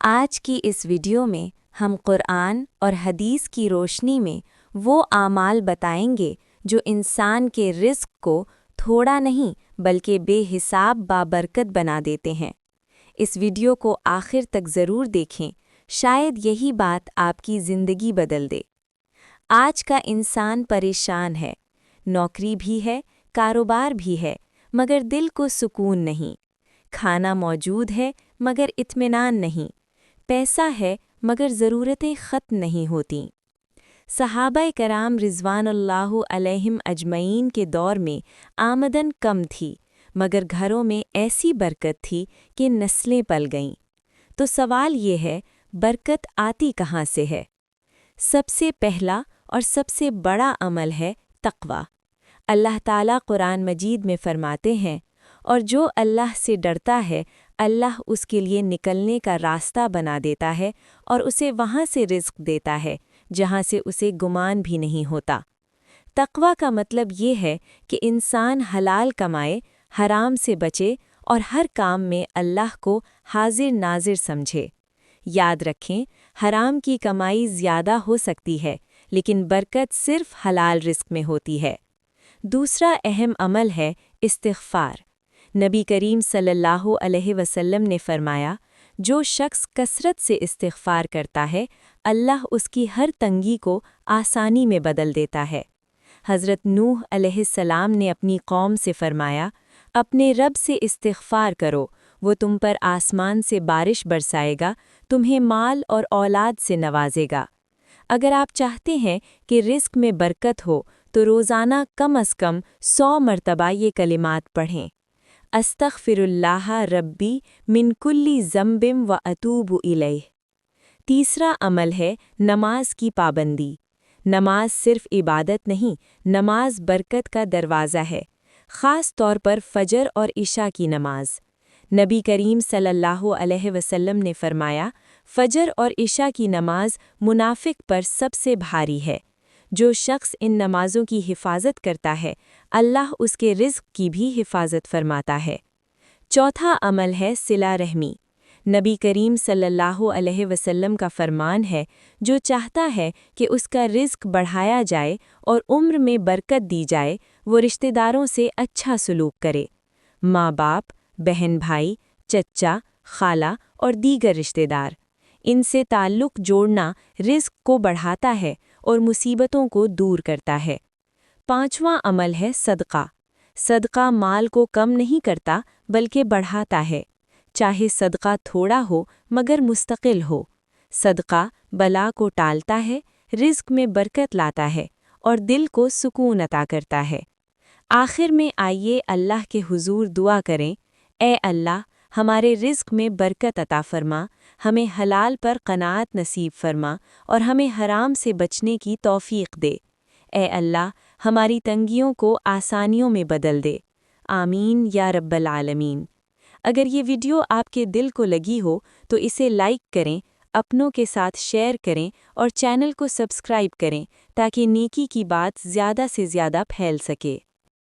آج کی اس ویڈیو میں ہم قرآن اور حدیث کی روشنی میں وہ اعمال بتائیں گے جو انسان کے رزق کو تھوڑا نہیں بلکہ بے حساب بابرکت بنا دیتے ہیں۔ اس ویڈیو کو آخر تک ضرور دیکھیں، شاید یہی بات آپ کی زندگی بدل دے۔ آج کا انسان پریشان ہے، نوکری بھی ہے، کاروبار بھی ہے، مگر دل کو سکون نہیں۔ کھانا موجود ہے مگر اطمینان نہیں، پیسہ ہے مگر ضرورتیں ختم نہیں ہوتیں۔ صحابہ کرام رضوان اللہ علیہم اجمعین کے دور میں آمدن کم تھی، مگر گھروں میں ایسی برکت تھی کہ نسلیں پل گئیں۔ تو سوال یہ ہے، برکت آتی کہاں سے ہے؟ سب سے پہلا اور سب سے بڑا عمل ہے تقوی۔ اللہ تعالیٰ قرآن مجید میں فرماتے ہیں، اور جو اللہ سے ڈرتا ہے اللہ اس کے لیے نکلنے کا راستہ بنا دیتا ہے اور اسے وہاں سے رزق دیتا ہے جہاں سے اسے گمان بھی نہیں ہوتا۔ تقوی کا مطلب یہ ہے کہ انسان حلال کمائے، حرام سے بچے اور ہر کام میں اللہ کو حاضر ناظر سمجھے۔ یاد رکھیں، حرام کی کمائی زیادہ ہو سکتی ہے لیکن برکت صرف حلال رزق میں ہوتی ہے۔ دوسرا اہم عمل ہے استغفار۔ نبی کریم صلی اللہ علیہ وسلم نے فرمایا، جو شخص کثرت سے استغفار کرتا ہے اللہ اس کی ہر تنگی کو آسانی میں بدل دیتا ہے۔ حضرت نوح علیہ السلام نے اپنی قوم سے فرمایا، اپنے رب سے استغفار کرو، وہ تم پر آسمان سے بارش برسائے گا، تمہیں مال اور اولاد سے نوازے گا۔ اگر آپ چاہتے ہیں کہ رزق میں برکت ہو تو روزانہ کم از کم 100 مرتبہ یہ کلمات پڑھیں۔ استغفر اللہ ربی من کل ذنب و اتوب الیہ۔ تیسرا عمل ہے نماز کی پابندی۔ نماز صرف عبادت نہیں، نماز برکت کا دروازہ ہے، خاص طور پر فجر اور عشاء کی نماز۔ نبی کریم صلی اللہ علیہ وسلم نے فرمایا، فجر اور عشاء کی نماز منافق پر سب سے بھاری ہے۔ جو شخص ان نمازوں کی حفاظت کرتا ہے اللہ اس کے رزق کی بھی حفاظت فرماتا ہے۔ چوتھا عمل ہے صلہ رحمی۔ نبی کریم صلی اللہ علیہ وسلم کا فرمان ہے، جو چاہتا ہے کہ اس کا رزق بڑھایا جائے اور عمر میں برکت دی جائے وہ رشتہ داروں سے اچھا سلوک کرے۔ ماں باپ، بہن بھائی، چچا، خالہ اور دیگر رشتہ دار، ان سے تعلق جوڑنا رزق کو بڑھاتا ہے اور مصیبتوں کو دور کرتا ہے۔ پانچواں عمل ہے صدقہ۔ صدقہ مال کو کم نہیں کرتا بلکہ بڑھاتا ہے، چاہے صدقہ تھوڑا ہو مگر مستقل ہو۔ صدقہ بلا کو ٹالتا ہے، رزق میں برکت لاتا ہے اور دل کو سکون عطا کرتا ہے۔ آخر میں آئیے اللہ کے حضور دعا کریں، اے اللہ ہمارے رزق میں برکت عطا فرما، ہمیں حلال پر قناعت نصیب فرما اور ہمیں حرام سے بچنے کی توفیق دے۔ اے اللہ ہماری تنگیوں کو آسانیوں میں بدل دے، آمین یا رب العالمین۔ اگر یہ ویڈیو آپ کے دل کو لگی ہو تو اسے لائک کریں، اپنوں کے ساتھ شیئر کریں اور چینل کو سبسکرائب کریں تاکہ نیکی کی بات زیادہ سے زیادہ پھیل سکے۔